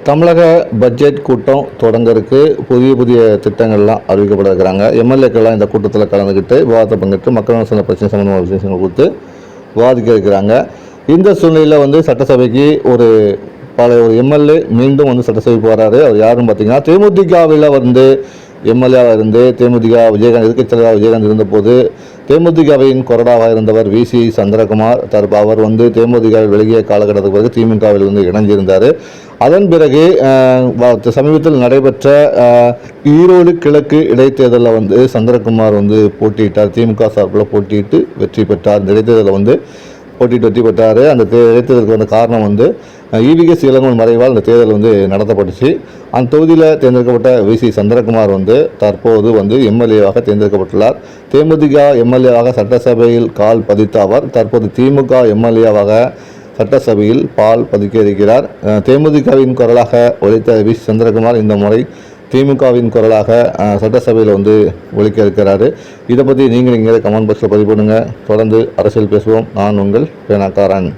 தமிழக பட்ஜெட் கூட்டம் தொடங்கறதுக்கு புதிய திட்டங்கள்லாம் அறிவிக்கப்பட இருக்கிறாங்க. எம்எல்ஏக்கள்லாம் இந்த கூட்டத்தில் கலந்துக்கிட்டு விவாதத்தை பங்கிட்டு மக்கள் சில பிரச்சனை சம்பந்தமான விஷயங்கள் கொடுத்து விவாதிக்க இருக்கிறாங்க. இந்த சூழ்நிலையில் சட்டசபைக்கு ஒரு எம்எல்ஏ மீண்டும் சட்டசபைக்கு வராரு. அவர் யாருன்னு பார்த்தீங்கன்னா, தேமுதிகவில் எம்எல்ஏவாக இருந்து தேமுதிக விஜயகாந்த் எதிர்க்கட்சி தலைவர் விஜயகாந்த் இருந்தபோது தேமுதிகவின் கொறடாவாக இருந்தவர் வி.சி. சந்திரகுமார். அவர் தேமுதிகவில் விலகிய காலகட்டத்துக்கு பிறகு திமுகவில் இணைஞ்சிருந்தார். அதன் பிறகு சமீபத்தில் நடைபெற்ற ஈரோடு கிழக்கு இடைத்தேர்தலில் சந்திரகுமார் போட்டியிட்டார். திமுக சார்பில் போட்டியிட்டு வெற்றி பெற்றார். இந்த இடைத்தேர்தலில் போட்டிட்டு வெற்றி பெற்றார். அந்த இடைத்தேர்தலுக்கு காரணம் ஈவிகேஸ் இளங்கோவன் மறைவால் அந்த தேர்தல் நடத்தப்பட்டுச்சு. அந்த தொகுதியில் தேர்ந்தெடுக்கப்பட்ட வி.சி. சந்திரகுமார் தற்போது எம்எல்ஏவாக தேர்ந்தெடுக்கப்பட்டுள்ளார். தேமுதிக எம்எல்ஏவாக சட்டசபையில் கால் பதித்த அவர் தற்போது திமுக எம்எல்ஏவாக சட்டசபையில் பால் பதிக்க இருக்கிறார். தேமுதிகவின் குரலாக ஒலித்த வி.சி. சந்திரகுமார் இந்த முறை திமுகவின் குரலாக சட்டசபையில் ஒலிக்க இருக்கிறாரு. இதை பற்றி நீங்கள் இங்கே கமெண்ட் பாக்ஸில் பதிவு பண்ணுங்கள். தொடர்ந்து அரசியல் பேசுவோம். நான் உங்கள் பேனாக்காரன்.